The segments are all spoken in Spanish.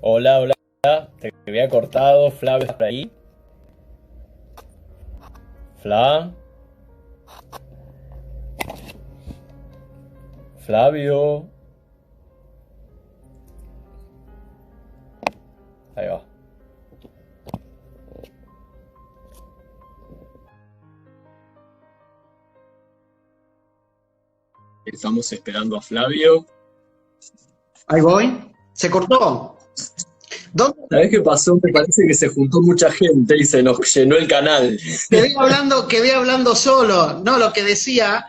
Hola, hola, te había cortado, Flavio, ¿estás por ahí? Fla, Flavio, ahí va. Estamos esperando a Flavio. Ahí voy. Se cortó. ¿Dónde? ¿Sabés qué pasó? Me parece que se juntó mucha gente y se nos llenó el canal. Quedé hablando solo. No, lo que decía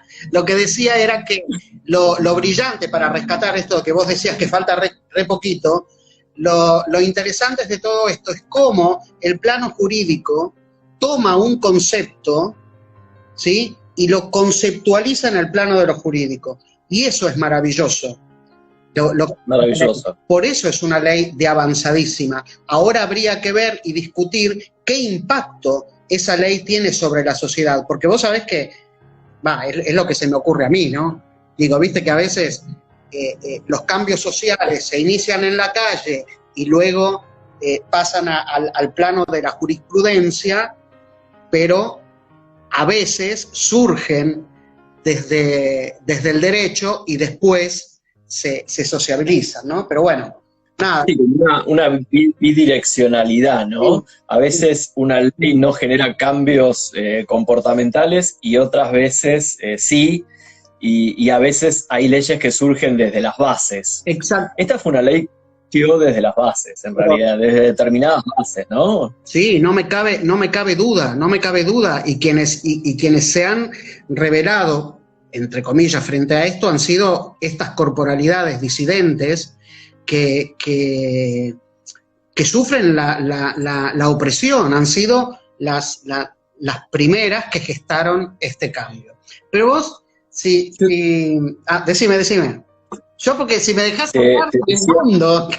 era que lo brillante para rescatar esto que vos decías que falta re poquito, lo interesante de todo esto es cómo el plano jurídico toma un concepto, ¿sí? Y lo conceptualiza en el plano de lo jurídico. Y eso es maravilloso. Maravilloso. Por eso es una ley de avanzadísima. Ahora habría que ver y discutir qué impacto esa ley tiene sobre la sociedad, porque vos sabés que, es lo que se me ocurre a mí, ¿no? Digo, viste que a veces los cambios sociales se inician en la calle y luego pasan al plano de la jurisprudencia, pero a veces surgen desde el derecho y después se sociabilizan, ¿no? Pero bueno, nada. Sí, una bidireccionalidad, ¿no? A veces una ley no genera cambios comportamentales y otras veces sí, y a veces hay leyes que surgen desde las bases. Exacto. Esta fue una ley que surgió desde las bases, en realidad, desde determinadas bases, ¿no? Sí, no me cabe duda, y quienes se han revelado, entre comillas, frente a esto, han sido estas corporalidades disidentes que sufren la opresión, han sido las primeras que gestaron este cambio. Pero vos, decime. Yo, porque si me dejás hablar, Te te decía, mando.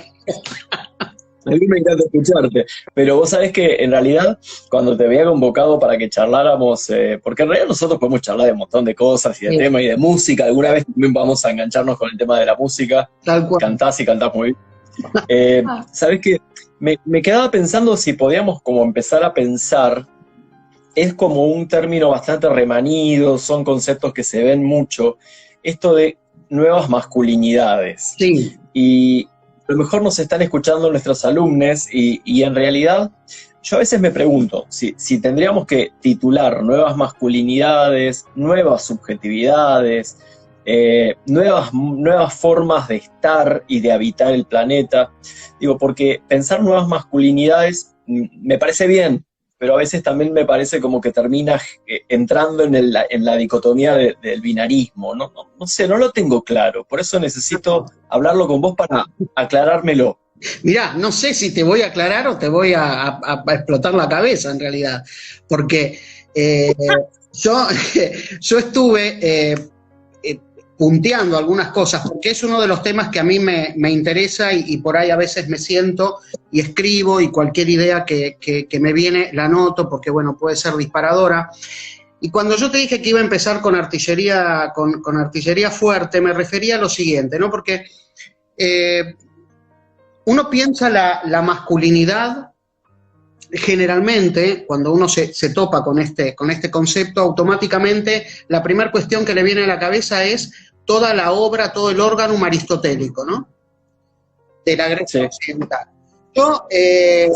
a mí me encanta escucharte, pero vos sabés que en realidad cuando te había convocado para que charláramos, porque en realidad nosotros podemos charlar de un montón de cosas y de temas y de música, alguna vez también vamos a engancharnos con el tema de la música, Tal cual. cantás y cantás muy bien. ¿Sabés qué? Me quedaba pensando si podíamos como empezar a pensar, es como un término bastante remanido, son conceptos que se ven mucho, esto de nuevas masculinidades. Sí. Y a lo mejor nos están escuchando nuestros alumnos y en realidad yo a veces me pregunto si tendríamos que titular nuevas masculinidades, nuevas subjetividades, nuevas formas de estar y de habitar el planeta. Digo, porque pensar nuevas masculinidades me parece bien, pero a veces también me parece como que termina entrando en la dicotomía del binarismo. No sé, no lo tengo claro. Por eso necesito hablarlo con vos para aclarármelo. Mirá, no sé si te voy a aclarar o te voy a explotar la cabeza en realidad, porque eh, yo, yo estuve punteando algunas cosas, porque es uno de los temas que a mí me interesa y por ahí a veces me siento y escribo y cualquier idea que me viene la anoto, porque bueno, puede ser disparadora. Y cuando yo te dije que iba a empezar con artillería, con artillería fuerte, me refería a lo siguiente, ¿no? Porque uno piensa la masculinidad, generalmente, cuando uno se topa con este concepto, automáticamente la primera cuestión que le viene a la cabeza es toda la obra, todo el órgano aristotélico, ¿no? De la Grecia occidental. Yo,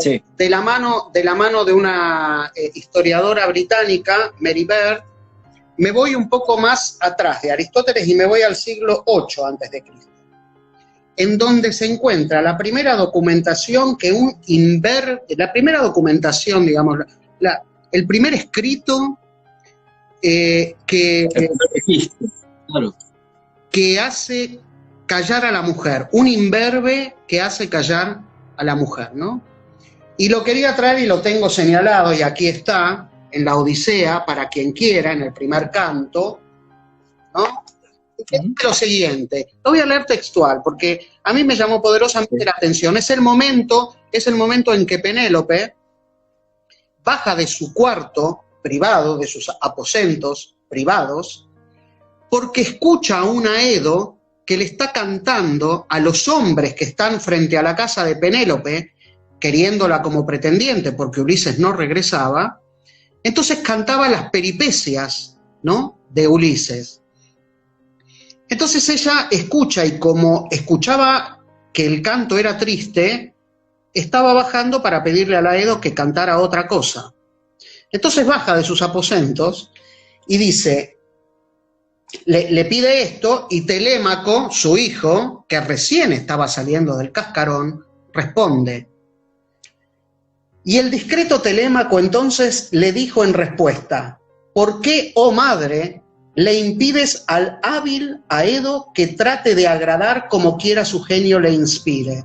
Sí. de la mano de una historiadora británica, Mary Beard, me voy un poco más atrás de Aristóteles y me voy al siglo VIII antes de Cristo, en donde se encuentra la primera documentación la primera documentación, digamos, el primer escrito Claro. que hace callar a la mujer, un imberbe que hace callar a la mujer, ¿no? Y lo quería traer y lo tengo señalado, y aquí está, en la Odisea, para quien quiera, en el primer canto, ¿no? Es lo siguiente, lo voy a leer textual, porque a mí me llamó poderosamente la atención. Es el momento en que Penélope baja de su cuarto privado, de sus aposentos privados, porque escucha a un Aedo que le está cantando a los hombres que están frente a la casa de Penélope, queriéndola como pretendiente porque Ulises no regresaba. Entonces cantaba las peripecias, ¿no?, de Ulises. Entonces ella escucha, y como escuchaba que el canto era triste, estaba bajando para pedirle a Laedo que cantara otra cosa. Entonces baja de sus aposentos y dice, le pide esto, y Telémaco, su hijo, que recién estaba saliendo del cascarón, responde. Y el discreto Telémaco entonces le dijo en respuesta, ¿por qué, oh madre, le impides al hábil Aedo que trate de agradar como quiera su genio le inspire?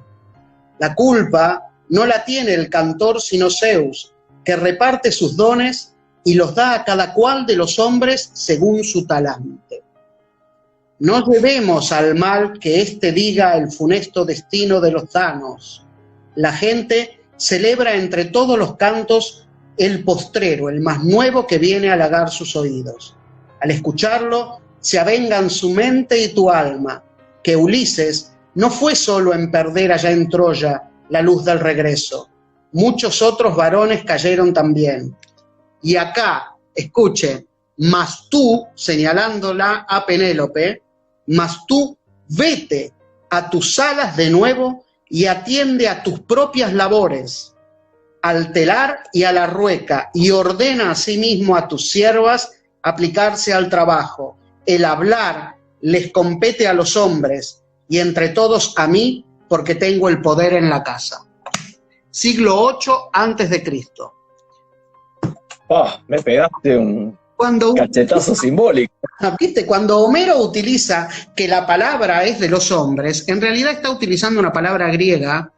La culpa no la tiene el cantor sino Zeus, que reparte sus dones y los da a cada cual de los hombres según su talante. No llevemos al mal que éste diga el funesto destino de los danos. La gente celebra entre todos los cantos el postrero, el más nuevo que viene a halagar sus oídos. Al escucharlo, se avengan su mente y tu alma, que Ulises no fue solo en perder allá en Troya la luz del regreso. Muchos otros varones cayeron también. Y acá, escuche, mas tú, señalándola a Penélope, mas tú vete a tus salas de nuevo y atiende a tus propias labores, al telar y a la rueca, y ordena asimismo a tus siervas aplicarse al trabajo. El hablar les compete a los hombres, y entre todos a mí, porque tengo el poder en la casa. Siglo 8 antes de Cristo. Me pegaste un cachetazo simbólico. ¿Viste? Cuando Homero utiliza que la palabra es de los hombres, en realidad está utilizando una palabra griega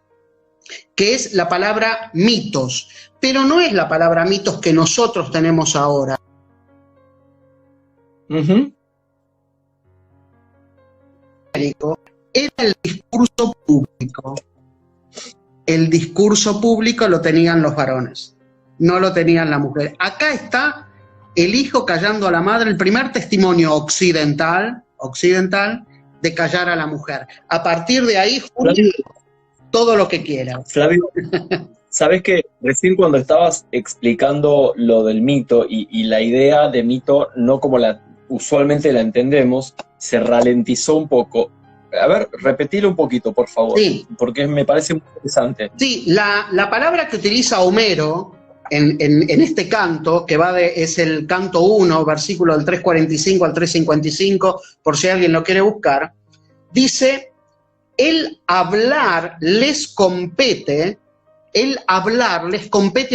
que es la palabra mitos, pero no es la palabra mitos que nosotros tenemos ahora. Era el discurso público. El discurso público lo tenían los varones, no lo tenían las mujeres. Acá está el hijo callando a la madre, el primer testimonio occidental de callar a la mujer. A partir de ahí, Julio, todo lo que quiera. Flavio, ¿sabes qué? Recién cuando estabas explicando lo del mito y la idea de mito, no como usualmente la entendemos, se ralentizó un poco. A ver, repetilo un poquito, por favor, sí, porque me parece muy interesante. Sí, la palabra que utiliza Homero en este canto, que es el canto 1, versículo del 345 al 355, por si alguien lo quiere buscar, dice, el hablar les compete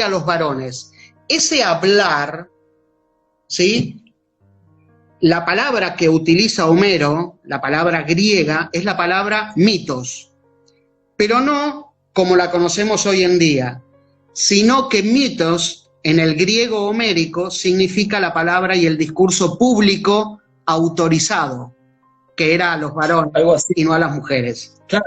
a los varones. Ese hablar, ¿sí?, la palabra que utiliza Homero, la palabra griega, es la palabra mitos, pero no como la conocemos hoy en día, sino que mitos en el griego homérico significa la palabra y el discurso público autorizado, que era a los varones algo así, y no a las mujeres. Claro,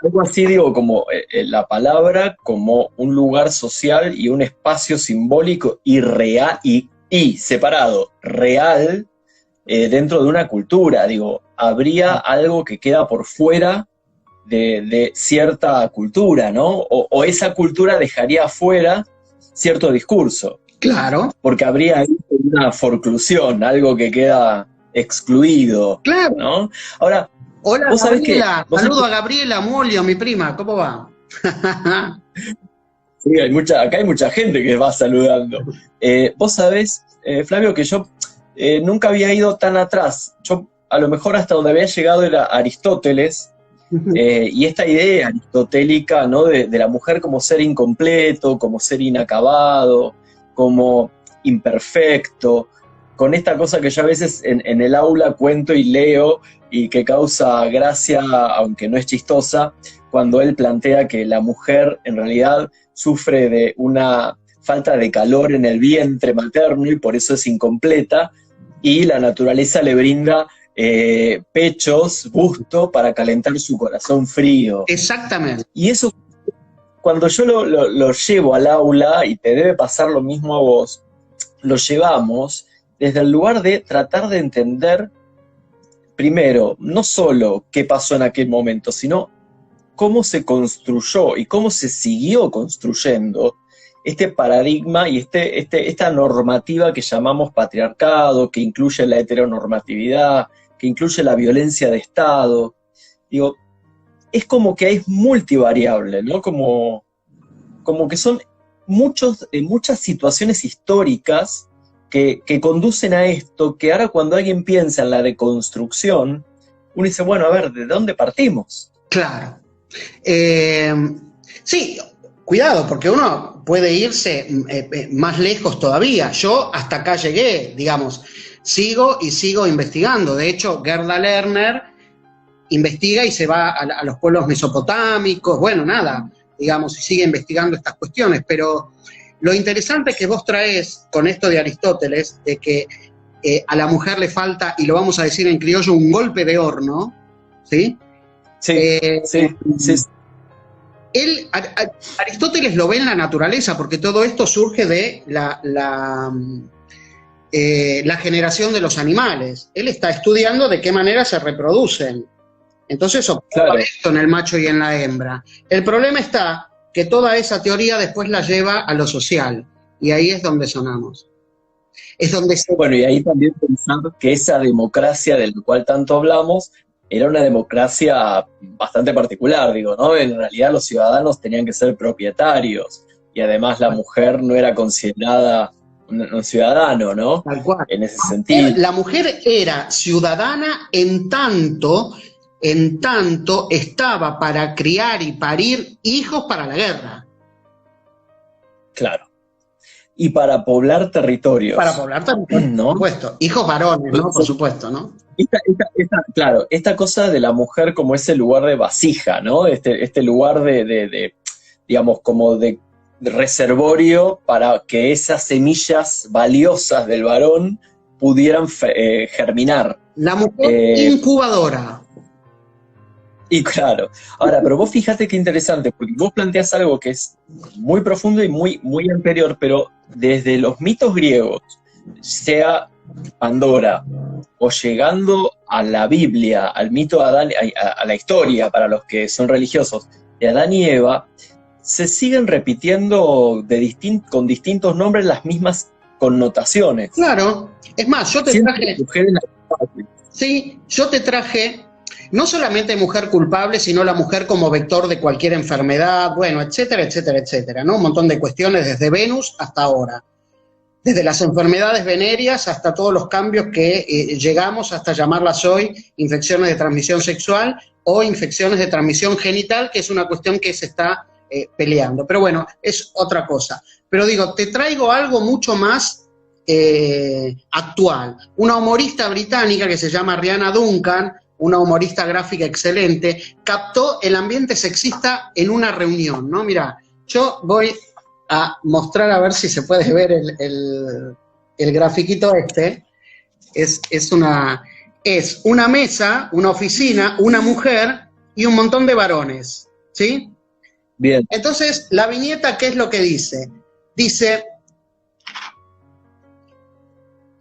algo así digo, como la palabra como un lugar social y un espacio simbólico y real y separado, real, dentro de una cultura. Digo, habría algo que queda por fuera de cierta cultura, ¿no? O esa cultura dejaría afuera cierto discurso. Claro. Porque habría ahí una forclusión, algo que queda excluido. Claro. ¿No? Ahora, hola, ¿vos sabés Gabriela. que Saludo a Gabriela Molio, mi prima. ¿Cómo va? Sí, acá hay mucha gente que va saludando. Vos sabés, Flavio, que yo nunca había ido tan atrás. Yo, a lo mejor hasta donde había llegado era Aristóteles, y esta idea aristotélica, ¿no?, de la mujer como ser incompleto, como ser inacabado, como imperfecto, con esta cosa que yo a veces en el aula cuento y leo y que causa gracia, aunque no es chistosa, cuando él plantea que la mujer en realidad sufre de una falta de calor en el vientre materno y por eso es incompleta, y la naturaleza le brinda pechos, busto, para calentar su corazón frío. Exactamente. Y eso, cuando yo lo llevo al aula, y te debe pasar lo mismo a vos, lo llevamos desde el lugar de tratar de entender primero, no solo qué pasó en aquel momento, sino cómo se construyó y cómo se siguió construyendo este paradigma y esta normativa que llamamos patriarcado, que incluye la heteronormatividad, que incluye la violencia de Estado. Digo, es como que es multivariable, ¿no? Como que son muchas situaciones históricas que conducen a esto, que ahora cuando alguien piensa en la deconstrucción, uno dice, bueno, a ver, ¿de dónde partimos? Claro. Sí, cuidado, porque uno puede irse más lejos todavía. Yo hasta acá llegué, digamos, sigo investigando. De hecho, Gerda Lerner investiga y se va a los pueblos mesopotámicos, bueno, nada, digamos, y sigue investigando estas cuestiones, pero lo interesante que vos traes con esto de Aristóteles, de que a la mujer le falta, y lo vamos a decir en criollo, un golpe de horno, ¿sí? Sí, sí. Aristóteles lo ve en la naturaleza, porque todo esto surge de la generación de los animales. Él está estudiando de qué manera se reproducen. Entonces observa esto en el macho y en la hembra. El problema está que toda esa teoría después la lleva a lo social, y ahí es donde sonamos. Es donde Bueno, y ahí también pensando que esa democracia de la cual tanto hablamos era una democracia bastante particular, digo, ¿no? En realidad los ciudadanos tenían que ser propietarios, y además la mujer no era considerada un ciudadano, ¿no? Tal cual. En ese sentido. La mujer era ciudadana en tanto estaba para criar y parir hijos para la guerra. Claro. Y para poblar territorios. Para poblar territorios, ¿no? Por supuesto. Hijos varones, ¿no? Por supuesto, ¿no? Claro, esta cosa de la mujer como ese lugar de vasija, ¿no? Este lugar de digamos, como de reservorio para que esas semillas valiosas del varón pudieran germinar. La mujer incubadora. Y claro, ahora, pero vos fíjate qué interesante, porque vos planteás algo que es muy profundo y muy anterior, pero desde los mitos griegos, sea Pandora, o llegando a la Biblia, al mito de Adán, a la historia para los que son religiosos, de Adán y Eva, se siguen repitiendo con distintos nombres las mismas connotaciones. Claro, es más, yo te traje... Sí, yo te traje no solamente mujer culpable, sino la mujer como vector de cualquier enfermedad, bueno, etcétera, etcétera, etcétera, ¿no? Un montón de cuestiones desde Venus hasta ahora. Desde las enfermedades venéreas hasta todos los cambios que llegamos hasta llamarlas hoy infecciones de transmisión sexual o infecciones de transmisión genital, que es una cuestión que se está peleando. Pero bueno, es otra cosa. Pero digo, te traigo algo mucho más actual. Una humorista británica que se llama Rihanna Duncan, una humorista gráfica excelente, captó el ambiente sexista en una reunión, ¿no? Mira, yo voy a mostrar a ver si se puede ver el grafiquito este. Es una mesa, una oficina, una mujer y un montón de varones, ¿sí? Bien. Entonces, la viñeta, ¿qué es lo que dice? Dice,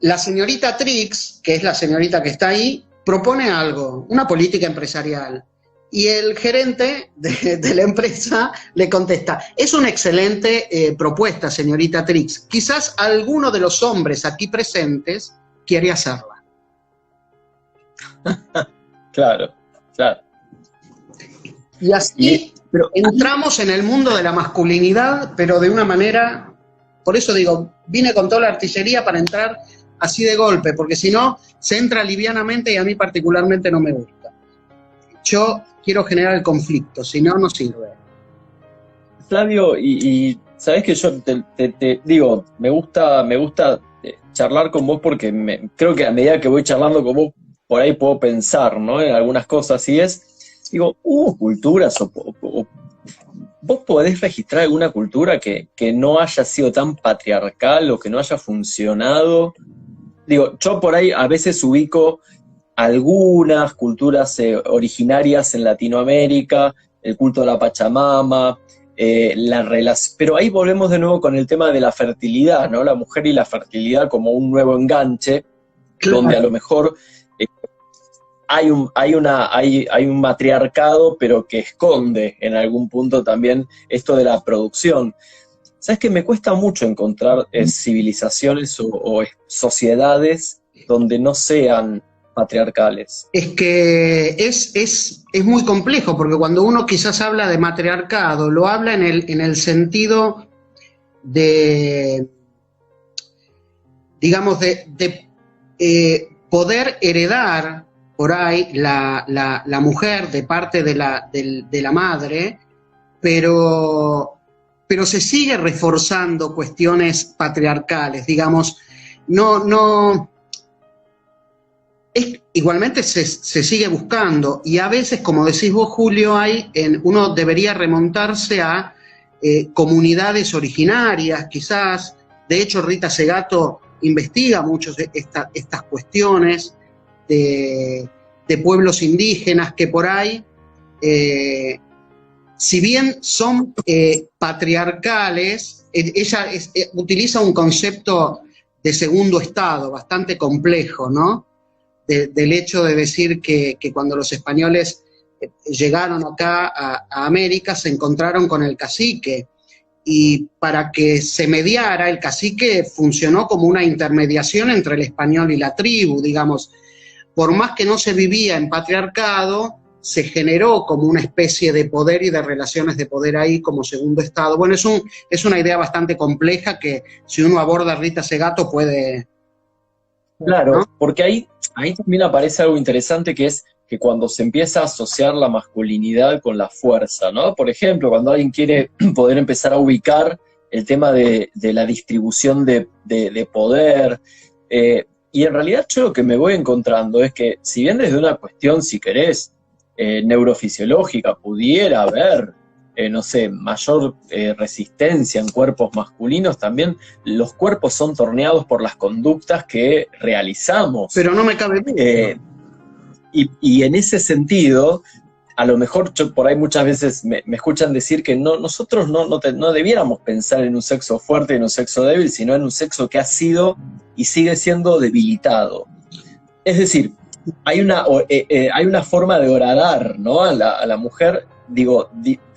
la señorita Trix, que es la señorita que está ahí, propone algo, una política empresarial. Y el gerente de la empresa le contesta, es una excelente propuesta, señorita Trix. Quizás alguno de los hombres aquí presentes quiere hacerla. Claro. Y así entramos en el mundo de la masculinidad, pero de una manera, por eso digo, vine con toda la artillería para entrar así de golpe, porque si no, se entra livianamente y a mí particularmente no me gusta. Yo quiero generar el conflicto, si no, no sirve. Flavio, y sabés que yo te digo, me gusta charlar con vos porque creo que a medida que voy charlando con vos, por ahí puedo pensar, ¿no? En algunas cosas, y digo, ¿hubo culturas o vos podés registrar alguna cultura que no haya sido tan patriarcal o que no haya funcionado? Digo, yo por ahí a veces ubico algunas culturas originarias en Latinoamérica, el culto a la Pachamama, pero ahí volvemos de nuevo con el tema de la fertilidad, ¿no? La mujer y la fertilidad como un nuevo enganche, claro, donde a lo mejor hay un matriarcado, pero que esconde en algún punto también esto de la producción. ¿Sabes que me cuesta mucho encontrar civilizaciones o sociedades donde no sean patriarcales? Es que es muy complejo, porque cuando uno quizás habla de matriarcado, lo habla en el sentido de, digamos, poder heredar por ahí la mujer de parte de la madre, pero se sigue reforzando cuestiones patriarcales, digamos, no igualmente se sigue buscando, y a veces, como decís vos, Julio, uno debería remontarse a comunidades originarias, quizás. De hecho, Rita Segato investiga mucho estas cuestiones de pueblos indígenas que por ahí, si bien son patriarcales, ella utiliza un concepto de segundo estado bastante complejo, ¿no? Del hecho de decir que cuando los españoles llegaron acá a América se encontraron con el cacique, y para que se mediara, el cacique funcionó como una intermediación entre el español y la tribu, digamos. Por más que no se vivía en patriarcado, se generó como una especie de poder y de relaciones de poder ahí como segundo estado. Bueno, es una idea bastante compleja que, si uno aborda a Rita Segato, puede... Claro, ¿no? porque ahí también aparece algo interesante, que es que cuando se empieza a asociar la masculinidad con la fuerza, ¿no? Por ejemplo, cuando alguien quiere poder empezar a ubicar el tema de la distribución de poder, y en realidad yo lo que me voy encontrando es que, si bien desde una cuestión, si querés, neurofisiológica, pudiera haber, no sé, mayor resistencia en cuerpos masculinos, también los cuerpos son torneados por las conductas que realizamos. Pero no me cabe duda. Y en ese sentido, a lo mejor yo por ahí muchas veces me escuchan decir que nosotros no debiéramos pensar en un sexo fuerte y en un sexo débil, sino en un sexo que ha sido y sigue siendo debilitado. Es decir, hay una forma de horadar, ¿no?, a la mujer, digo,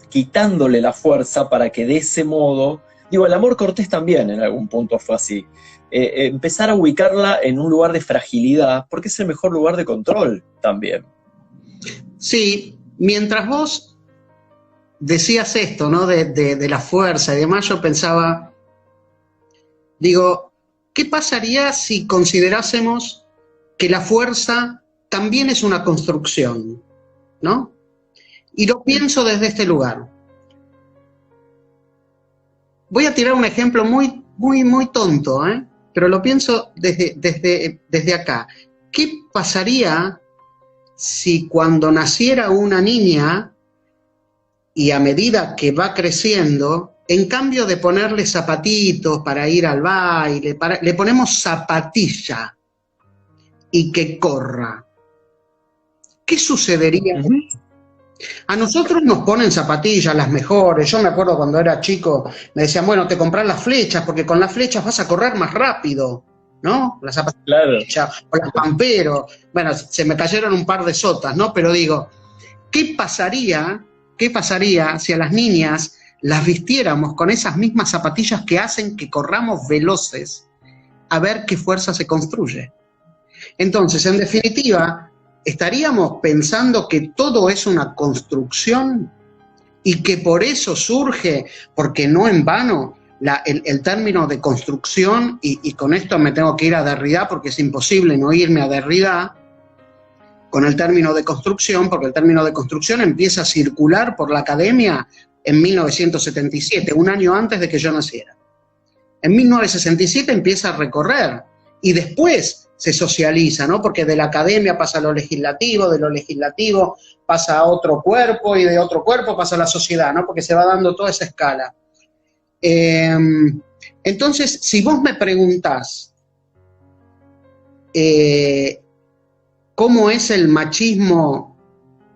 quitándole la fuerza para que de ese modo, digo, el amor cortés también en algún punto fue así, empezar a ubicarla en un lugar de fragilidad, porque es el mejor lugar de control también. Sí, mientras vos decías esto, ¿no?, de la fuerza y demás, yo pensaba, digo, ¿qué pasaría si considerásemos que la fuerza también es una construcción, ¿no? Y lo pienso desde este lugar. Voy a tirar un ejemplo muy, muy, muy tonto, pero lo pienso desde acá. ¿Qué pasaría si cuando naciera una niña, y a medida que va creciendo, en cambio de ponerle zapatitos para ir al baile, le ponemos zapatilla y que corra? ¿Qué sucedería? A nosotros nos ponen zapatillas, las mejores. Yo me acuerdo cuando era chico, me decían, bueno, te compras las flechas, porque con las flechas vas a correr más rápido, ¿no? Las zapatillas, claro, o las Pampero. Bueno, se me cayeron un par de sotas, ¿no? Pero digo, ¿qué pasaría si a las niñas las vistiéramos con esas mismas zapatillas que hacen que corramos veloces, a ver qué fuerza se construye? Entonces, en definitiva, estaríamos pensando que todo es una construcción y que por eso surge, porque no en vano, el término de construcción, y con esto me tengo que ir a Derrida porque es imposible no irme a Derrida con el término de construcción, porque el término de construcción empieza a circular por la academia en 1977, un año antes de que yo naciera. En 1967 empieza a recorrer y después se socializa, ¿no? Porque de la academia pasa a lo legislativo, de lo legislativo pasa a otro cuerpo y de otro cuerpo pasa a la sociedad, ¿no? Porque se va dando toda esa escala. Entonces, si vos me preguntás cómo es el machismo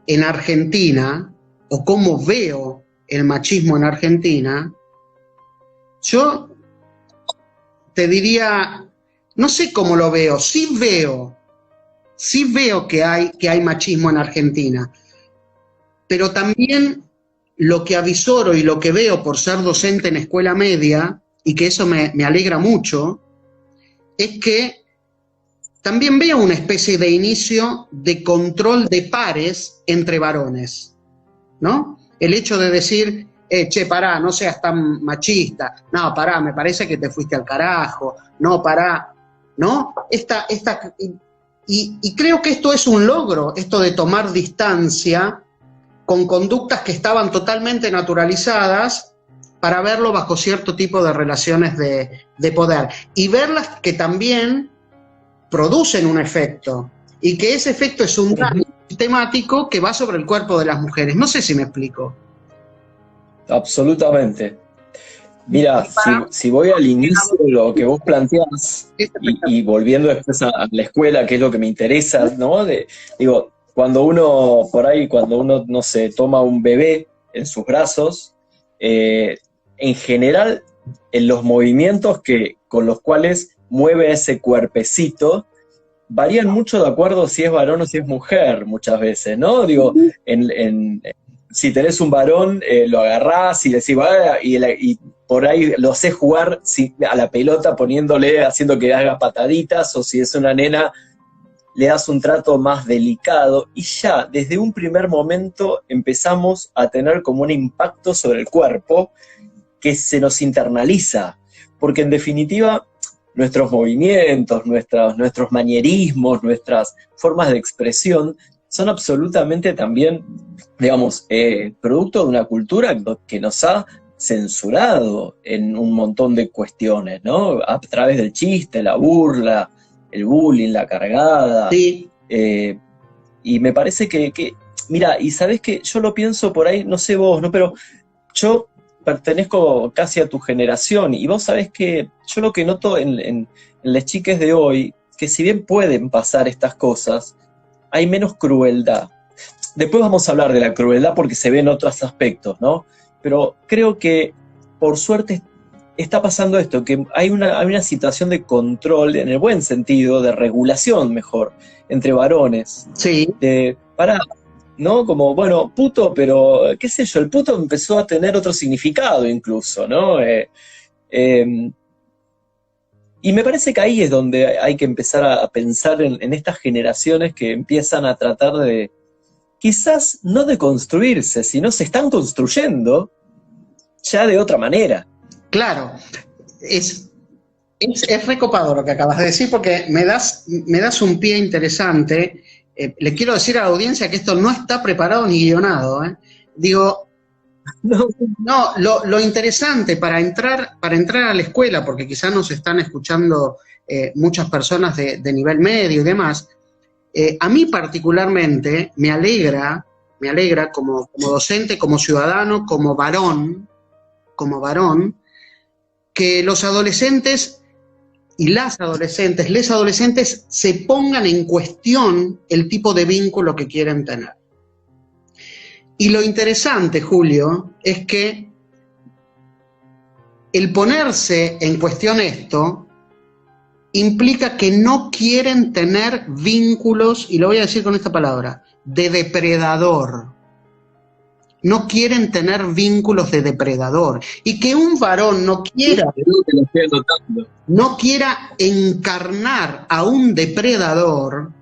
en Argentina, o cómo veo el machismo en Argentina, yo te diría, no sé cómo lo veo, sí sí veo que hay machismo en Argentina, pero también lo que avisoro y lo que veo por ser docente en escuela media, y que eso me alegra mucho, es que también veo una especie de inicio de control de pares entre varones, ¿no? El hecho de decir, che, pará, no seas tan machista, no, pará, me parece que te fuiste al carajo, no, pará, ¿no? Y creo que esto es un logro, esto de tomar distancia con conductas que estaban totalmente naturalizadas para verlo bajo cierto tipo de relaciones de poder. Y verlas que también producen un efecto, y que ese efecto es un daño sistemático que va sobre el cuerpo de las mujeres. No sé si me explico. Absolutamente. Mira, si voy al inicio de lo que vos planteás, y volviendo después a la escuela, que es lo que me interesa, ¿no? Digo, cuando uno, no sé, toma un bebé en sus brazos, en general, en los movimientos con los cuales mueve ese cuerpecito, varían mucho de acuerdo si es varón o si es mujer, muchas veces, ¿no? Digo, si tenés un varón, lo agarrás y decís, y por ahí lo haces jugar a la pelota haciendo que haga pataditas, o si es una nena, le das un trato más delicado, y ya desde un primer momento empezamos a tener como un impacto sobre el cuerpo que se nos internaliza, porque en definitiva nuestros movimientos, nuestros manierismos, nuestras formas de expresión son absolutamente también, digamos, producto de una cultura que nos ha censurado en un montón de cuestiones, ¿no? A través del chiste, la burla, el bullying, la cargada. Sí. Y me parece mira, y sabés que yo lo pienso por ahí, no sé vos, ¿no? Pero yo pertenezco casi a tu generación, y vos sabés que yo lo que noto en las chiques de hoy, que si bien pueden pasar estas cosas, hay menos crueldad. Después vamos a hablar de la crueldad porque se ve en otros aspectos, ¿no? Pero creo que, por suerte, está pasando esto, que hay una situación de control, en el buen sentido, de regulación, mejor, entre varones. Sí. ¿No? Como, bueno, puto, pero qué sé yo, el puto empezó a tener otro significado incluso, ¿no? Y me parece que ahí es donde hay que empezar a pensar en estas generaciones que empiezan a tratar de, quizás no de construirse, sino se están construyendo ya de otra manera. Claro, es recopado lo que acabas de decir, porque me das un pie interesante. Le quiero decir a la audiencia que esto no está preparado ni guionado, ¿eh? Digo, no, lo interesante para entrar a la escuela, porque quizás nos están escuchando muchas personas de nivel medio y demás, a mí particularmente me alegra como docente, como ciudadano, como varón, que los adolescentes y les adolescentes se pongan en cuestión el tipo de vínculo que quieren tener. Y lo interesante, Julio, es que el ponerse en cuestión esto implica que no quieren tener vínculos, y lo voy a decir con esta palabra, de depredador. No quieren tener vínculos de depredador. Y que un varón no quiera encarnar a un depredador,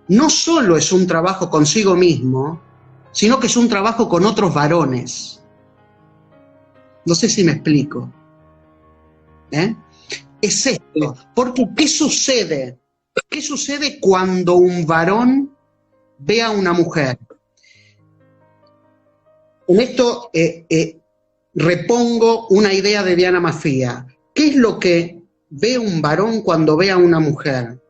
no solo es un trabajo consigo mismo, sino que es un trabajo con otros varones. No sé si me explico. Es esto. Porque ¿qué sucede? ¿Qué sucede cuando un varón ve a una mujer? En esto repongo una idea de Diana Mafia. ¿Qué es lo que ve un varón cuando ve a una mujer?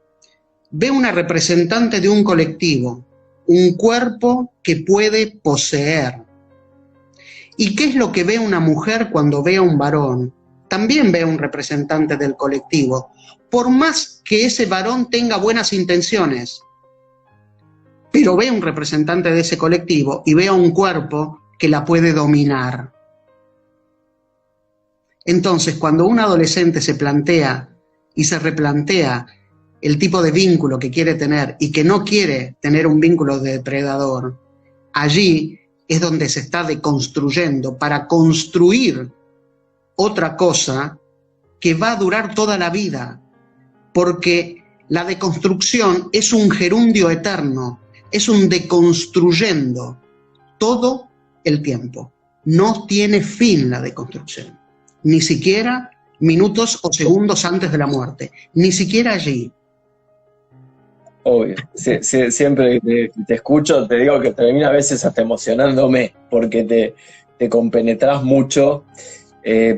Ve una representante de un colectivo, un cuerpo que puede poseer. ¿Y qué es lo que ve una mujer cuando ve a un varón? También ve a un representante del colectivo, por más que ese varón tenga buenas intenciones, pero ve a un representante de ese colectivo y ve a un cuerpo que la puede dominar. Entonces, cuando un adolescente se plantea y se replantea el tipo de vínculo que quiere tener y que no quiere tener un vínculo de depredador, allí es donde se está deconstruyendo para construir otra cosa que va a durar toda la vida, porque la deconstrucción es un gerundio eterno, es un deconstruyendo todo el tiempo. No tiene fin la deconstrucción, ni siquiera minutos o segundos antes de la muerte, ni siquiera allí. Obvio, siempre que te escucho te digo que termina a veces hasta emocionándome, porque te compenetras mucho,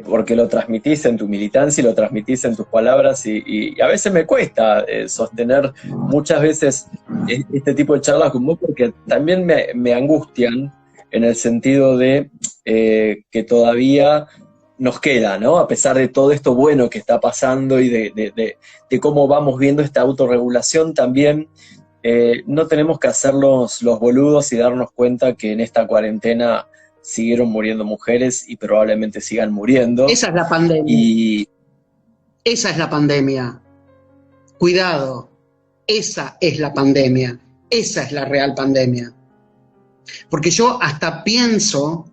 porque lo transmitís en tu militancia y lo transmitís en tus palabras, y a veces me cuesta sostener muchas veces este tipo de charlas con vos, porque también me angustian en el sentido de que todavía nos queda, ¿no? A pesar de todo esto bueno que está pasando y de cómo vamos viendo esta autorregulación también, no tenemos que hacernos los boludos y darnos cuenta que en esta cuarentena siguieron muriendo mujeres y probablemente sigan muriendo. Esa es la pandemia. Esa es la pandemia. Cuidado, esa es la pandemia. Esa es la real pandemia. Porque yo hasta pienso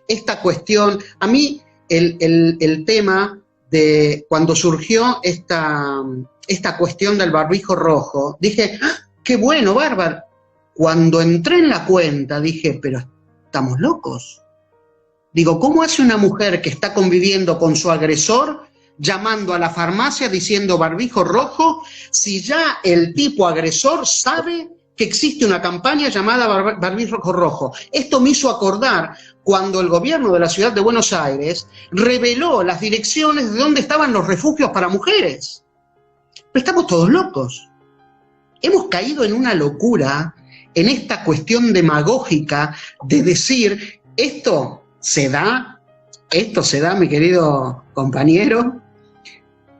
esta cuestión, a mí el tema de cuando surgió esta cuestión del barbijo rojo, dije, ¡ah, qué bueno, bárbaro! Cuando entré en la cuenta dije, pero estamos locos. Digo, ¿cómo hace una mujer que está conviviendo con su agresor llamando a la farmacia diciendo barbijo rojo si ya el tipo agresor sabe que existe una campaña llamada barbijo rojo? Esto me hizo acordar cuando el gobierno de la ciudad de Buenos Aires reveló las direcciones de dónde estaban los refugios para mujeres. Pero estamos todos locos. Hemos caído en una locura, en esta cuestión demagógica de decir, esto se da, mi querido compañero,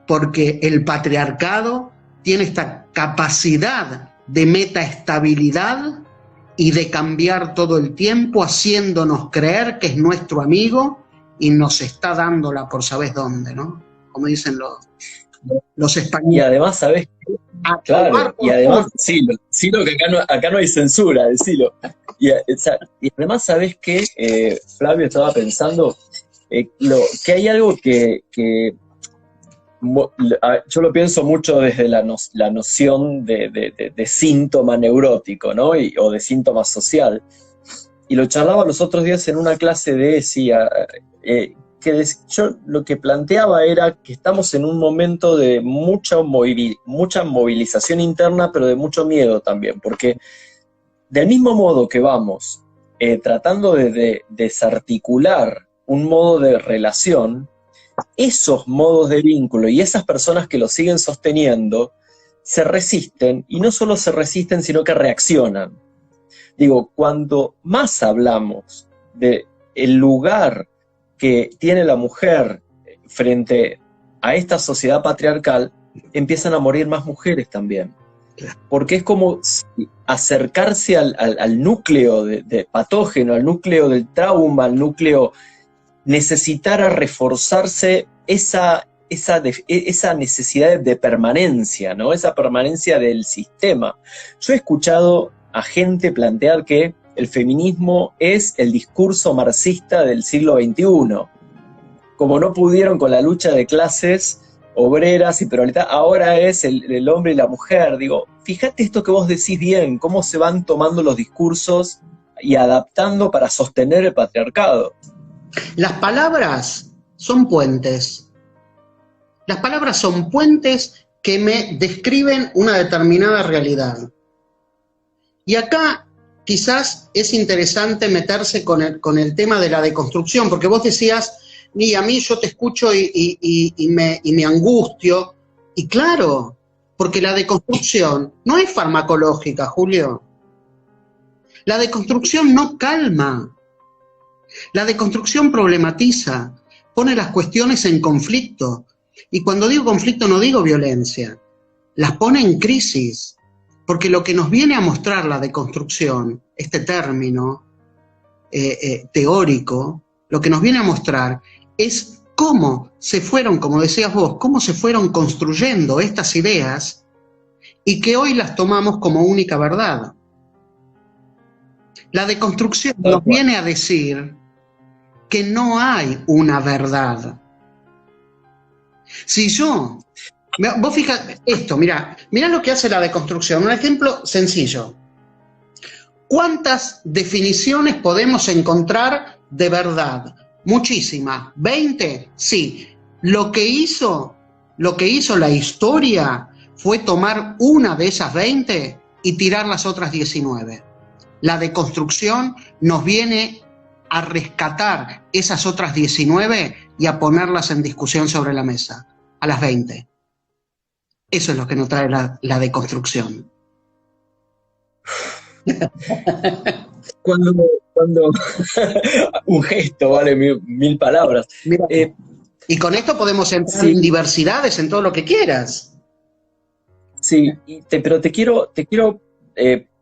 porque el patriarcado tiene esta capacidad de metaestabilidad y de cambiar todo el tiempo, haciéndonos creer que es nuestro amigo y nos está dándola por sabés dónde, ¿no? Como dicen los españoles. Y además, ¿sabés qué? Claro, y además, sí, que acá no hay censura, decilo. Y además, ¿sabés qué? Flavio, estaba pensando que hay algo que yo lo pienso mucho desde la noción de síntoma neurótico, ¿no? O de síntoma social. Y lo charlaba los otros días en una clase de ESI, yo lo que planteaba era que estamos en un momento de mucha movilización interna, pero de mucho miedo también, porque del mismo modo que vamos tratando de desarticular un modo de relación, esos modos de vínculo y esas personas que lo siguen sosteniendo se resisten, y no solo se resisten, sino que reaccionan. Digo, cuando más hablamos del lugar que tiene la mujer frente a esta sociedad patriarcal, empiezan a morir más mujeres también. Porque es como acercarse al núcleo de patógeno, al núcleo del trauma, al núcleo, necesitar a reforzarse esa necesidad de permanencia, ¿no? Esa permanencia del sistema. Yo he escuchado a gente plantear que el feminismo es el discurso marxista del siglo XXI. Como no pudieron con la lucha de clases obreras y proletarias, ahora es el hombre y la mujer. Digo, fíjate esto que vos decís bien, cómo se van tomando los discursos y adaptando para sostener el patriarcado. Las palabras son puentes. Las palabras son puentes que me describen una determinada realidad. Y acá quizás es interesante meterse con el tema de la deconstrucción, porque vos decías, y a mí yo te escucho y me angustio. Y claro, porque la deconstrucción no es farmacológica, Julio. La deconstrucción no calma. La deconstrucción problematiza, pone las cuestiones en conflicto. Y cuando digo conflicto no digo violencia, las pone en crisis. Porque lo que nos viene a mostrar la deconstrucción, este término teórico, lo que nos viene a mostrar es cómo se fueron, como decías vos, cómo se fueron construyendo estas ideas y que hoy las tomamos como única verdad. La deconstrucción nos viene a decir que no hay una verdad. Si yo, vos fijate esto, mirá lo que hace la deconstrucción, un ejemplo sencillo. ¿Cuántas definiciones podemos encontrar de verdad? Muchísimas. ¿20? Sí. Lo que hizo la historia fue tomar una de esas 20 y tirar las otras 19. La deconstrucción nos viene a rescatar esas otras 19 y a ponerlas en discusión sobre la mesa, a las 20. Eso es lo que nos trae la deconstrucción. Cuando un gesto vale mil palabras. Mira, y con esto podemos entrar en diversidades, en todo lo que quieras. Sí, pero te quiero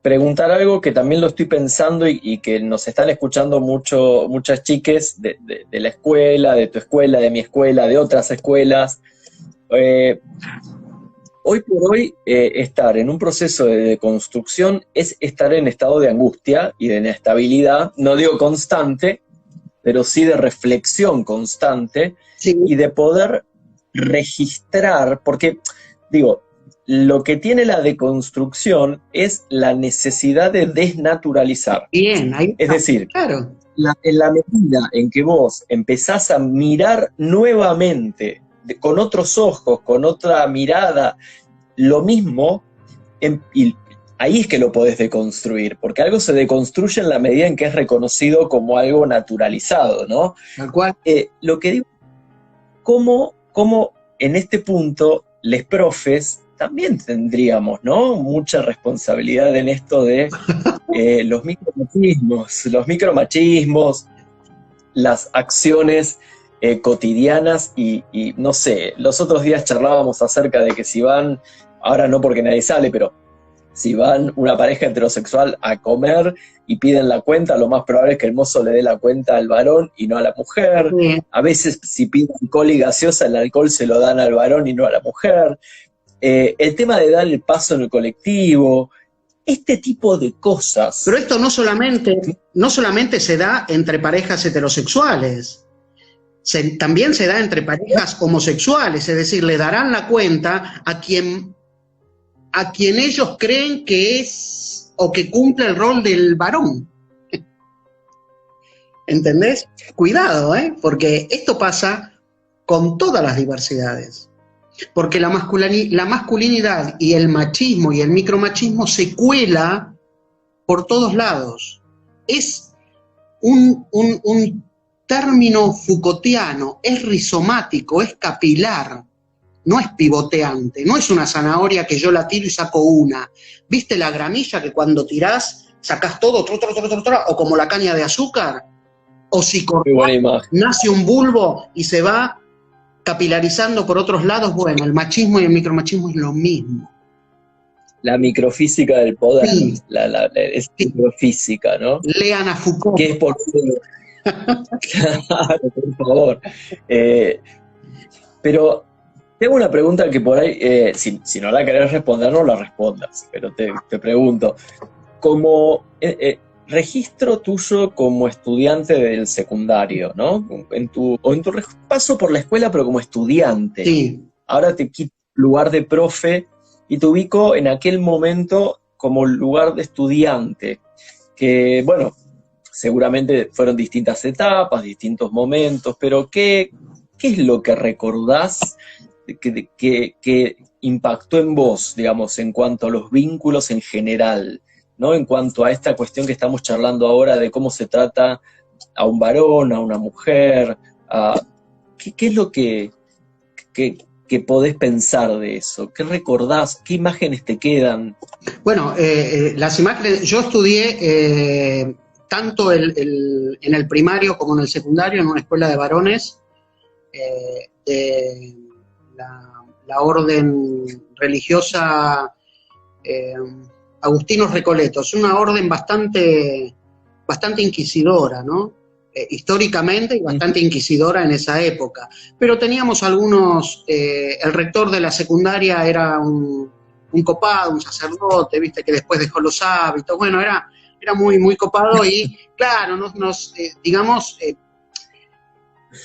preguntar algo que también lo estoy pensando y que nos están escuchando muchas chiques de la escuela, de tu escuela, de mi escuela, de otras escuelas. Hoy por hoy, estar en un proceso de deconstrucción es estar en estado de angustia y de inestabilidad, no digo constante, pero sí de reflexión constante, sí, y de poder registrar, porque, digo, lo que tiene la deconstrucción es la necesidad de desnaturalizar. Bien, ahí está. Es decir, claro, en la medida en que vos empezás a mirar nuevamente, con otros ojos, con otra mirada, lo mismo, y ahí es que lo podés deconstruir, porque algo se deconstruye en la medida en que es reconocido como algo naturalizado, ¿no? Tal cual. Lo que digo, ¿cómo en este punto les profes también tendríamos, ¿no?, mucha responsabilidad en esto de los micromachismos, las acciones cotidianas y no sé, los otros días charlábamos acerca de que si van, ahora no porque nadie sale, pero si van una pareja heterosexual a comer y piden la cuenta, lo más probable es que el mozo le dé la cuenta al varón y no a la mujer. Sí. A veces si piden alcohol y gaseosa, el alcohol se lo dan al varón y no a la mujer. El tema de dar el paso en el colectivo, este tipo de cosas. Pero esto no solamente se da entre parejas heterosexuales. También se da entre parejas homosexuales, es decir, le darán la cuenta a quien ellos creen que es o que cumple el rol del varón. ¿Entendés? Cuidado, porque esto pasa con todas las diversidades. Porque la masculinidad y el machismo y el micromachismo se cuela por todos lados. Es un término Foucaultiano, es rizomático, es capilar, no es pivoteante, no es una zanahoria que yo la tiro y saco una. ¿Viste la gramilla que cuando tirás sacás todo, o como la caña de azúcar? O si nace un bulbo y se va capilarizando por otros lados. Bueno, el machismo y el micromachismo es lo mismo. La microfísica del poder, sí. Es microfísica, ¿no? Lean a Foucault. Que es por... Claro, por favor. Pero tengo una pregunta que por ahí, si no la querés responder, no la respondas, pero te pregunto, como registro tuyo como estudiante del secundario, ¿no? En tu paso por la escuela, pero como estudiante. Sí. Ahora te quito lugar de profe y te ubico en aquel momento como lugar de estudiante, que, bueno, seguramente fueron distintas etapas, distintos momentos, pero ¿qué es lo que recordás que impactó en vos, digamos, en cuanto a los vínculos en general, ¿no? En cuanto a esta cuestión que estamos charlando ahora de cómo se trata a un varón, a una mujer, ¿qué es lo que podés pensar de eso? ¿Qué recordás? ¿Qué imágenes te quedan? Bueno, las imágenes, yo estudié tanto en el primario como en el secundario en una escuela de varones, de la orden religiosa Agustinos Recoletos, una orden bastante inquisidora, ¿no? históricamente y bastante inquisidora en esa época. Pero teníamos algunos, el rector de la secundaria era un copado, un sacerdote, viste, que después dejó los hábitos, bueno, era muy, muy copado y, claro, digamos,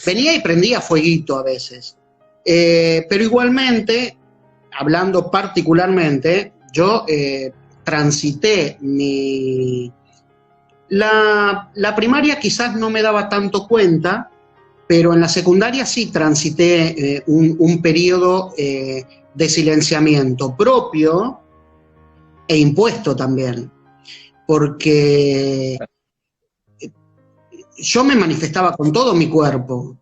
venía y prendía fueguito a veces. Pero igualmente, hablando particularmente, yo transité la primaria quizás no me daba tanto cuenta, pero en la secundaria sí transité un periodo de silenciamiento propio e impuesto también, porque yo me manifestaba con todo mi cuerpo.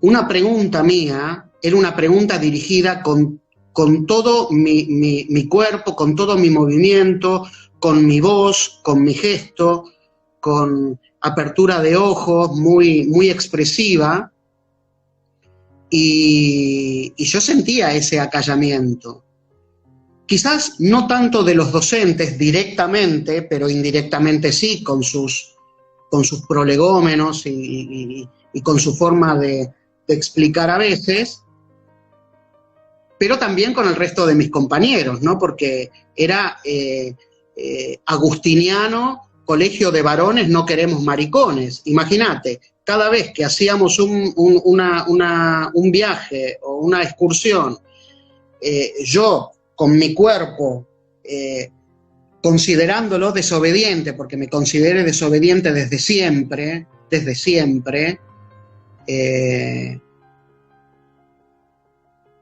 Una pregunta mía era una pregunta dirigida con todo mi cuerpo, con todo mi movimiento, con mi voz, con mi gesto, con apertura de ojos muy, muy expresiva, y yo sentía ese acallamiento. Quizás no tanto de los docentes directamente, pero indirectamente sí, con sus prolegómenos y con su forma de explicar a veces, pero también con el resto de mis compañeros, ¿no? Porque era agustiniano, colegio de varones, no queremos maricones. Imagínate, cada vez que hacíamos un viaje o una excursión, yo con mi cuerpo, considerándolo desobediente, porque me consideré desobediente desde siempre,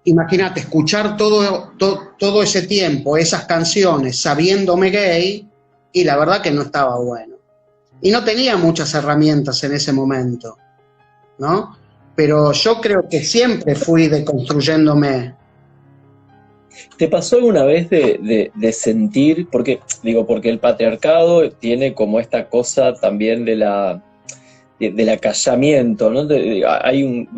imagínate, escuchar todo ese tiempo, esas canciones, sabiéndome gay, y la verdad que no estaba bueno. Y no tenía muchas herramientas en ese momento, ¿no? Pero yo creo que siempre fui deconstruyéndome. ¿Te pasó alguna vez de sentir, porque el patriarcado tiene como esta cosa también del acallamiento, ¿no? Hay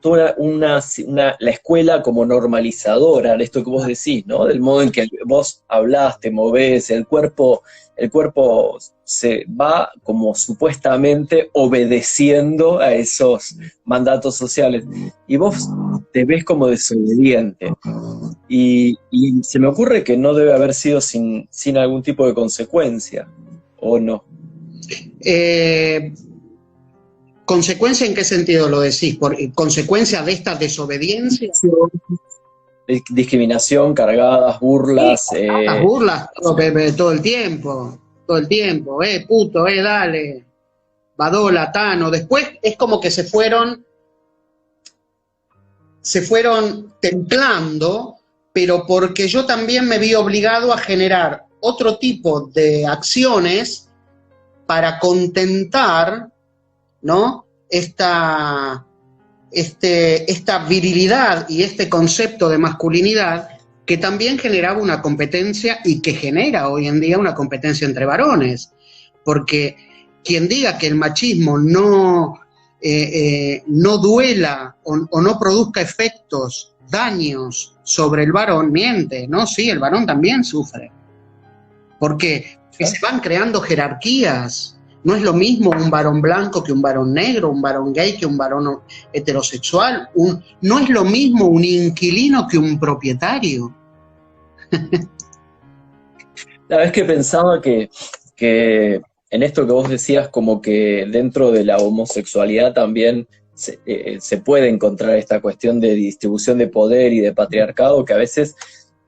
la escuela como normalizadora de esto que vos decís, ¿no? Del modo en que vos hablás, te movés, el cuerpo se va como supuestamente obedeciendo a esos mandatos sociales. Y vos te ves como desobediente. Y se me ocurre que no debe haber sido sin algún tipo de consecuencia, ¿o no? ¿Consecuencia en qué sentido lo decís? ¿Consecuencia de esta desobediencia? Discriminación, cargadas, burlas. Sí, las burlas todo el tiempo, puto, dale, badola, tano. Después es como que se fueron templando, pero porque yo también me vi obligado a generar otro tipo de acciones para contentar, ¿no? Esta virilidad y este concepto de masculinidad que también generaba una competencia y que genera hoy en día una competencia entre varones. Porque quien diga que el machismo no duela o no produzca efectos, daños sobre el varón, miente, ¿no? Sí, el varón también sufre. Porque se van creando jerarquías. No es lo mismo un varón blanco que un varón negro, un varón gay que un varón heterosexual. No es lo mismo un inquilino que un propietario. La vez que pensaba que en esto que vos decías, como que dentro de la homosexualidad también se puede encontrar esta cuestión de distribución de poder y de patriarcado, que a veces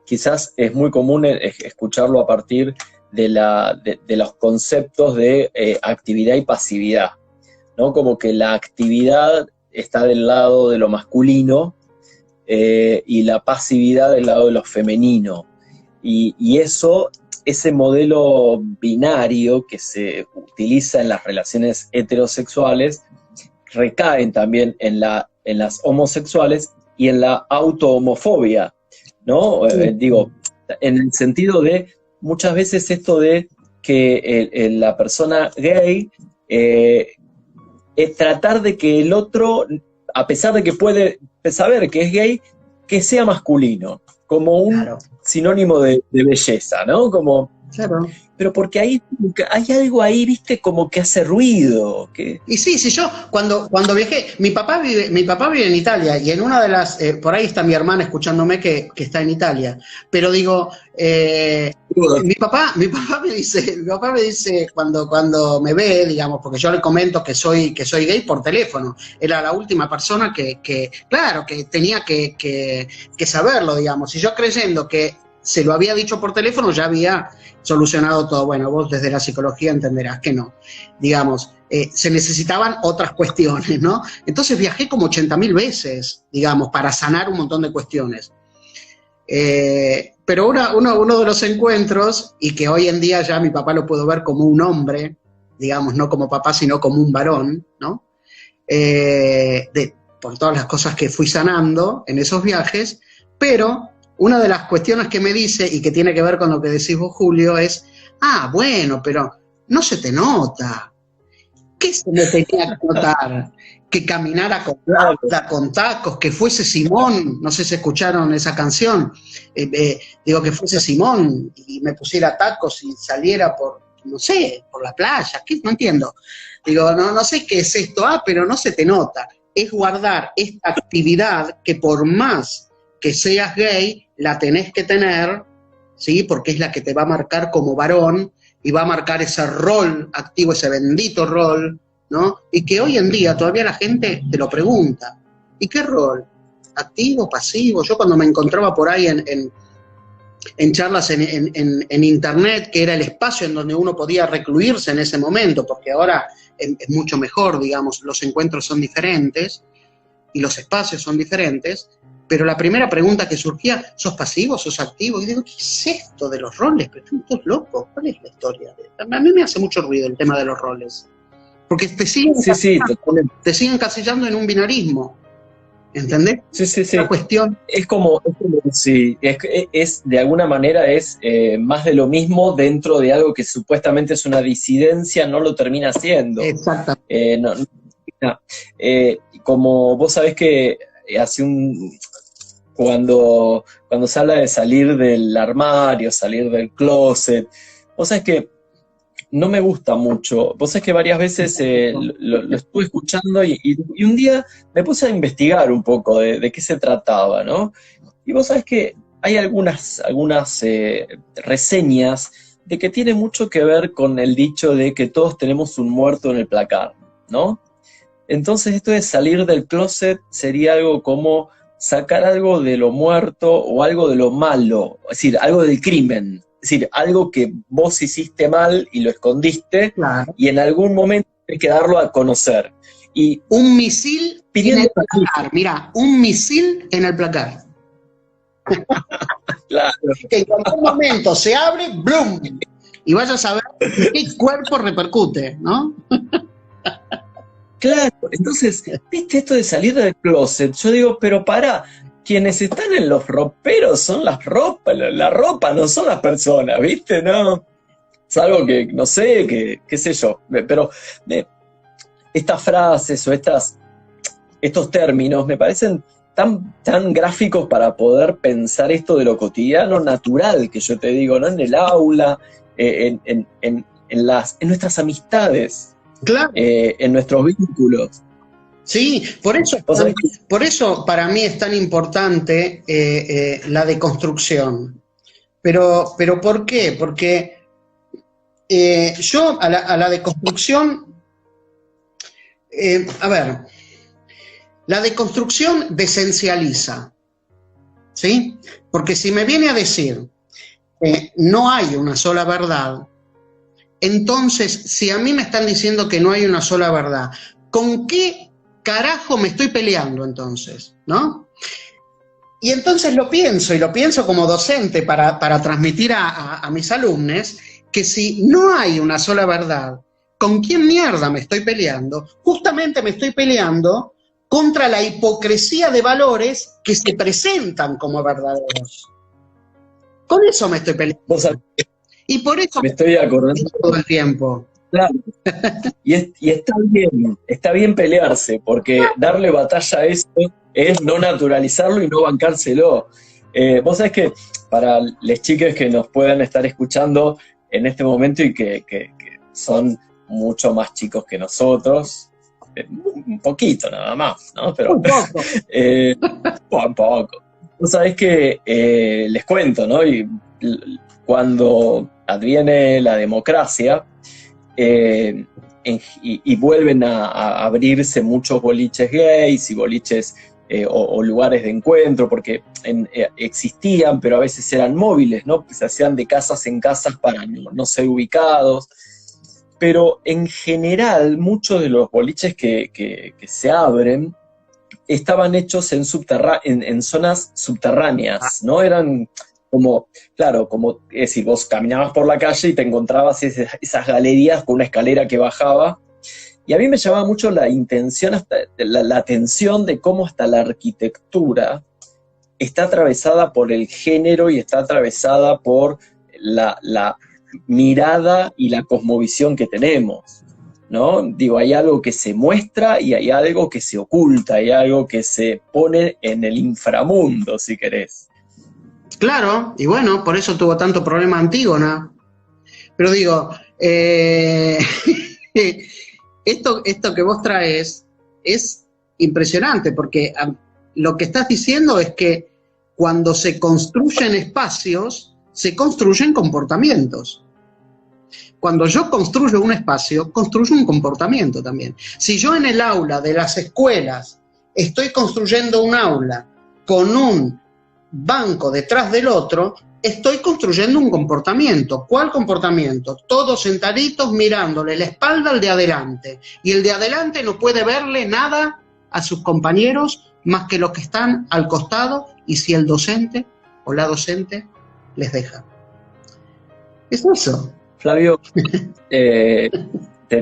quizás es muy común escucharlo a partir de los conceptos de actividad y pasividad, ¿no? Como que la actividad está del lado de lo masculino y la pasividad del lado de lo femenino. Y ese modelo binario que se utiliza en las relaciones heterosexuales recaen también en las homosexuales y en la auto-homofobia, ¿no? Digo, en el sentido de muchas veces esto de que la persona gay es tratar de que el otro, a pesar de que puede saber que es gay, que sea masculino, como un sinónimo de belleza, ¿no? Como Claro. Pero porque hay algo ahí, viste, como que hace ruido. Y sí, yo cuando viajé, mi papá vive en Italia, y en una de las, por ahí está mi hermana escuchándome que está en Italia, pero digo, mi papá me dice cuando me ve, digamos, porque yo le comento que soy gay por teléfono, era la última persona claro, que tenía que saberlo, digamos, y yo creyendo que se lo había dicho por teléfono, ya había solucionado todo. Bueno, vos desde la psicología entenderás que no. Digamos, se necesitaban otras cuestiones, ¿no? Entonces viajé como 80.000 veces, digamos, para sanar un montón de cuestiones. Pero uno de los encuentros, y que hoy en día ya mi papá lo puedo ver como un hombre, digamos, no como papá, sino como un varón, ¿no? Por todas las cosas que fui sanando en esos viajes, pero una de las cuestiones que me dice, y que tiene que ver con lo que decís vos, Julio, es, bueno, pero no se te nota. ¿Qué se me tenía que notar? Que caminara con tacos, que fuese Simón, no sé si escucharon esa canción, digo que fuese Simón y me pusiera tacos y saliera no sé, por la playa, ¿qué? No entiendo. Digo, no sé qué es esto, pero no se te nota. Es guardar esta actividad que por más que seas gay, la tenés que tener, ¿sí? Porque es la que te va a marcar como varón y va a marcar ese rol activo, ese bendito rol, ¿no? Y que hoy en día todavía la gente te lo pregunta. ¿Y qué rol? ¿Activo, pasivo? Yo cuando me encontraba por ahí en charlas en internet, que era el espacio en donde uno podía recluirse en ese momento, porque ahora es mucho mejor, digamos, los encuentros son diferentes y los espacios son diferentes. Pero la primera pregunta que surgía, ¿sos pasivo, sos activo? Y digo, ¿qué es esto de los roles? Pero están todos locos, ¿cuál es la historia? A mí me hace mucho ruido el tema de los roles. Porque te siguen encasillando en un binarismo. ¿Entendés? Sí. La cuestión. Es como sí, es de alguna manera es más de lo mismo dentro de algo que supuestamente es una disidencia, no lo termina siendo. Exacto. Como vos sabés que cuando se habla de salir del armario, salir del closet, vos sabés que no me gusta mucho. Vos sabés que varias veces lo estuve escuchando y un día me puse a investigar un poco de qué se trataba, ¿no? Y vos sabés que hay algunas reseñas de que tiene mucho que ver con el dicho de que todos tenemos un muerto en el placar, ¿no? Entonces esto de salir del closet sería algo como sacar algo de lo muerto o algo de lo malo, es decir, algo del crimen, es decir, algo que vos hiciste mal y lo escondiste, claro, y en algún momento hay que darlo a conocer. Y un misil en el placar, mira, un misil en el placar. Claro. Que en algún momento se abre, ¡blum! Y vaya a saber qué cuerpo repercute, ¿no? Claro, entonces, viste esto de salir del closet, yo digo, pero para, quienes están en los roperos son las ropas, la ropa no son las personas, ¿viste? No, es algo que, no sé, qué sé yo, pero estas frases o estos términos me parecen tan gráficos para poder pensar esto de lo cotidiano, natural, que yo te digo, ¿no? En el aula, en nuestras amistades. Claro. En nuestros vínculos. Sí, por eso para mí es tan importante la deconstrucción. Pero ¿por qué? Porque yo a la deconstrucción, la deconstrucción desesencializa, ¿sí? Porque si me viene a decir no hay una sola verdad, entonces, si a mí me están diciendo que no hay una sola verdad, ¿con qué carajo me estoy peleando entonces? ¿No? Y entonces lo pienso como docente para transmitir a mis alumnos, que si no hay una sola verdad, ¿con quién mierda me estoy peleando? Justamente me estoy peleando contra la hipocresía de valores que se presentan como verdaderos. Con eso me estoy peleando. Y por eso me estoy acordando todo el tiempo. Claro. Y está bien pelearse, porque darle batalla a eso es no naturalizarlo y no bancárselo. Vos sabés que para las chicas que nos puedan estar escuchando, en este momento y que son mucho más chicos que nosotros, un poquito nada más, ¿no? Pero Un poco. un poco. Vos sabés que les cuento, ¿no? Cuando adviene la democracia y vuelven a abrirse muchos boliches gays y boliches o lugares de encuentro, porque existían, pero a veces eran móviles, ¿no? Se hacían de casas en casas para no ser ubicados. Pero en general, muchos de los boliches que se abren estaban hechos en zonas subterráneas, ¿no? Eran como, claro, como, es decir, vos caminabas por la calle y te encontrabas esas galerías con una escalera que bajaba. Y a mí me llamaba mucho la atención de cómo hasta la arquitectura está atravesada por el género y está atravesada por la mirada y la cosmovisión que tenemos, ¿no? Digo, hay algo que se muestra y hay algo que se oculta, hay algo que se pone en el inframundo, si querés. Claro, y bueno, por eso tuvo tanto problema Antígona. Pero digo, esto que vos traes es impresionante, porque lo que estás diciendo es que cuando se construyen espacios, se construyen comportamientos. Cuando yo construyo un espacio, construyo un comportamiento también. Si yo en el aula de las escuelas estoy construyendo un aula con un banco detrás del otro, estoy construyendo un comportamiento. ¿Cuál comportamiento? Todos sentaditos mirándole la espalda al de adelante. Y el de adelante no puede verle nada a sus compañeros más que los que están al costado y si el docente o la docente les deja. Es eso. Flavio, te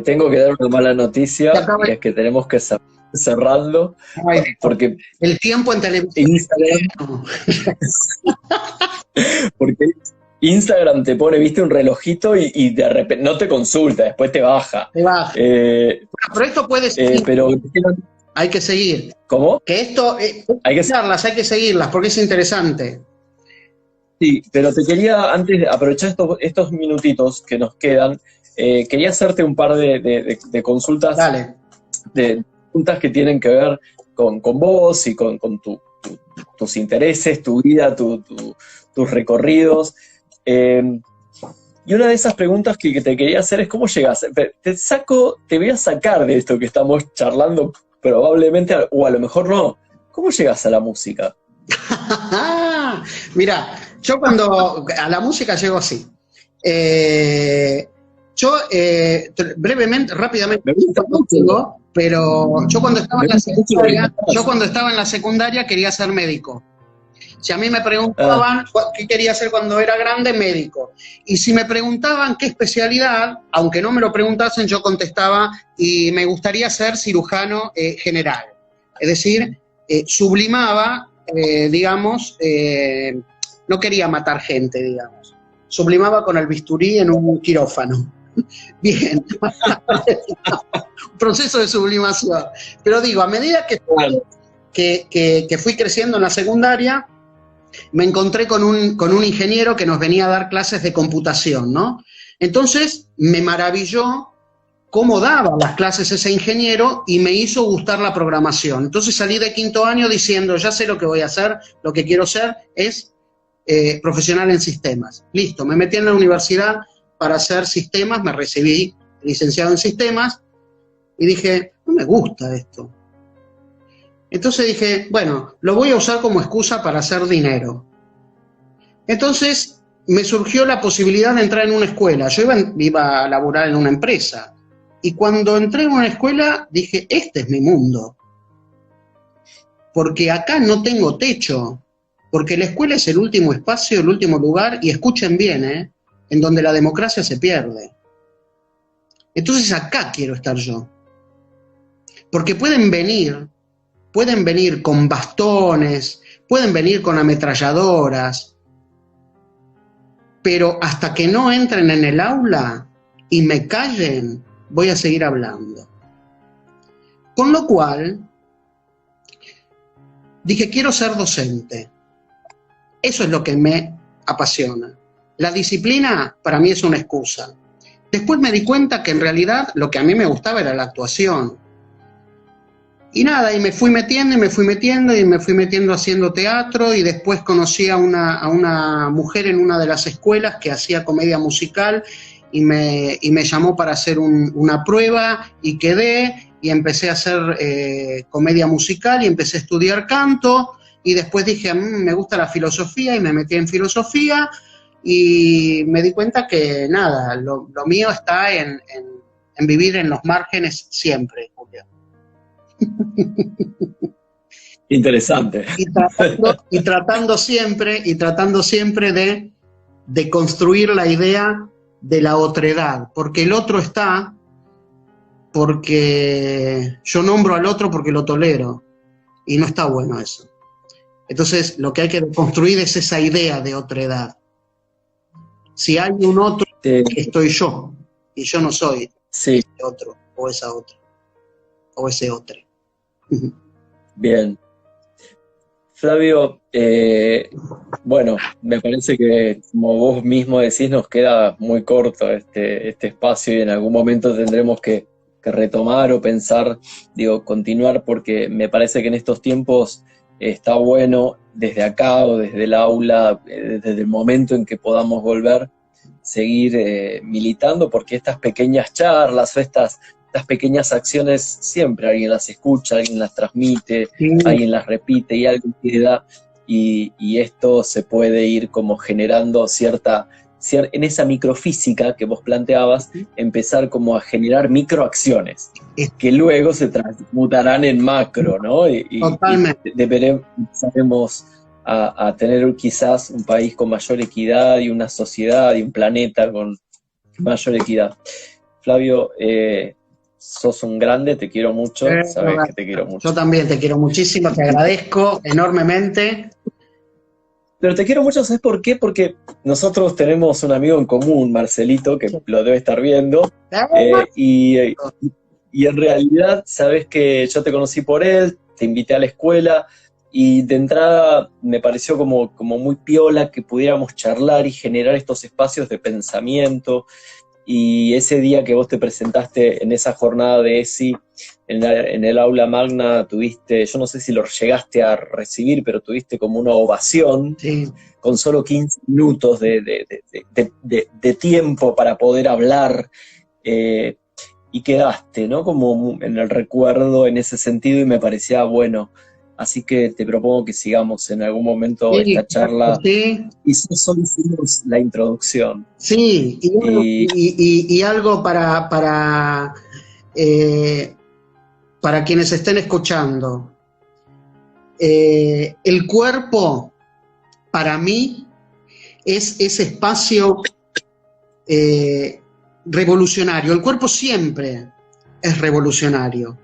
tengo que dar una mala noticia, y es que tenemos que cerrando, porque el tiempo en televisión. Porque Instagram te pone, viste, un relojito y de repente no te consulta, después te baja. Te baja. Pero esto puede ser. Pero hay que seguir. ¿Cómo? Que esto, hay que seguirlas porque es interesante. Sí, pero te quería, antes de aprovechar estos minutitos que nos quedan, quería hacerte un par de consultas. Dale. De preguntas que tienen que ver con vos y con tus intereses, tu vida, tus recorridos. Y una de esas preguntas que te quería hacer es ¿cómo llegás? Te voy a sacar de esto que estamos charlando probablemente, o a lo mejor no. ¿Cómo llegás a la música? Mira, yo cuando a la música llego así. Brevemente, rápidamente, me gusta mucho. Pero yo cuando estaba en la secundaria quería ser médico. Si a mí me preguntaban qué quería hacer cuando era grande, médico. Y si me preguntaban qué especialidad, aunque no me lo preguntasen, yo contestaba y me gustaría ser cirujano general. Es decir, sublimaba, digamos, no quería matar gente, digamos. Sublimaba con el bisturí en un quirófano. Bien. Un proceso de sublimación. Pero digo, a medida que fui creciendo en la secundaria, me encontré con un ingeniero que nos venía a dar clases de computación, ¿no? Entonces, me maravilló cómo daba las clases ese ingeniero y me hizo gustar la programación. Entonces salí de quinto año diciendo, ya sé lo que voy a hacer, lo que quiero ser es profesional en sistemas. Listo, me metí en la universidad para hacer sistemas, me recibí licenciado en sistemas y dije, no me gusta esto. Entonces dije, bueno, lo voy a usar como excusa para hacer dinero. Entonces me surgió la posibilidad de entrar en una escuela. Yo iba a laburar en una empresa. Y cuando entré en una escuela dije, este es mi mundo. Porque acá no tengo techo. Porque la escuela es el último espacio, el último lugar, y escuchen bien, en donde la democracia se pierde. Entonces acá quiero estar yo. Porque pueden venir con bastones, pueden venir con ametralladoras, pero hasta que no entren en el aula y me callen, voy a seguir hablando. Con lo cual, dije, quiero ser docente. Eso es lo que me apasiona. La disciplina para mí es una excusa. Después me di cuenta que en realidad lo que a mí me gustaba era la actuación. Y nada, y me fui metiendo, y me fui metiendo, y me fui metiendo haciendo teatro, y después conocí a una mujer en una de las escuelas que hacía comedia musical, y me llamó para hacer una prueba, y quedé, y empecé a hacer comedia musical, y empecé a estudiar canto, y después dije, me gusta la filosofía, y me metí en filosofía, y me di cuenta que nada, lo mío está en vivir en los márgenes siempre, Julio. Interesante. Y tratando siempre de construir la idea de la otredad, porque el otro está, porque yo nombro al otro porque lo tolero, y no está bueno eso. Entonces, lo que hay que construir es esa idea de otredad. Si hay un otro, estoy yo, y yo no soy ese otro, o esa otra, o ese otro. Bien. Flavio, bueno, me parece que, como vos mismo decís, nos queda muy corto este espacio y en algún momento tendremos que retomar o pensar, digo, continuar, porque me parece que en estos tiempos está bueno desde acá o desde el aula, desde el momento en que podamos volver, seguir militando, porque estas pequeñas charlas o estas pequeñas acciones siempre alguien las escucha, alguien las transmite, alguien las repite y alguien queda, y esto se puede ir como generando en esa microfísica que vos planteabas, empezar como a generar microacciones que luego se transmutarán en macro, ¿no? Totalmente. Y empezaremos a tener quizás un país con mayor equidad y una sociedad y un planeta con mayor equidad. Flavio, sos un grande, te quiero mucho, sabes que te quiero mucho. Yo también te quiero muchísimo, te agradezco enormemente. Pero te quiero mucho, ¿sabes por qué? Porque nosotros tenemos un amigo en común, Marcelito, que lo debe estar viendo, y en realidad, sabes que yo te conocí por él, te invité a la escuela, y de entrada me pareció como muy piola que pudiéramos charlar y generar estos espacios de pensamiento. Y ese día que vos te presentaste en esa jornada de ESI, en el aula magna, tuviste, yo no sé si lo llegaste a recibir, pero tuviste como una ovación, con solo 15 minutos de tiempo para poder hablar, y quedaste, ¿no? Como en el recuerdo en ese sentido, y me parecía bueno. Así que te propongo que sigamos en algún momento esta charla. Y solo hicimos la introducción. Sí, y algo para quienes estén escuchando. El cuerpo, para mí, es ese espacio revolucionario. El cuerpo siempre es revolucionario.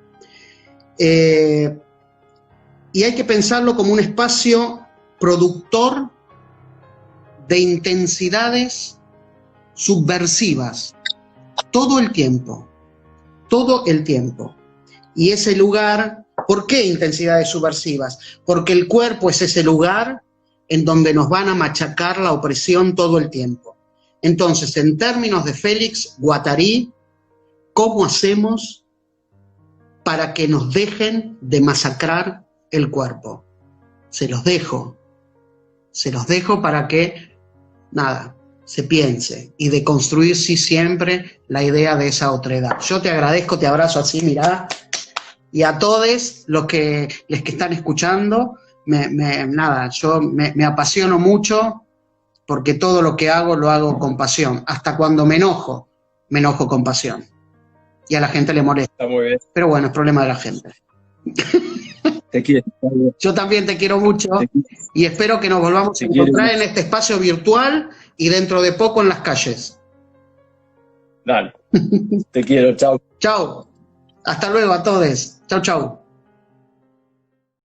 Y hay que pensarlo como un espacio productor de intensidades subversivas, todo el tiempo. Y ese lugar, ¿por qué intensidades subversivas? Porque el cuerpo es ese lugar en donde nos van a machacar la opresión todo el tiempo. Entonces, en términos de Félix Guattari, ¿cómo hacemos para que nos dejen de masacrar el cuerpo? Se los dejo para que, nada, se piense y de construir sí siempre la idea de esa otredad. Yo te agradezco, te abrazo así, mirá, y a todos los que están escuchando, yo me apasiono mucho porque todo lo que hago lo hago con pasión. Hasta cuando me enojo con pasión. Y a la gente le molesta. Está muy bien. Pero bueno, es problema de la gente. Te quiero. Yo también te quiero mucho y espero que nos volvamos a encontrar en este espacio virtual y dentro de poco en las calles. Dale. Te quiero, chao. Chao. Hasta luego a todos. Chao, chao.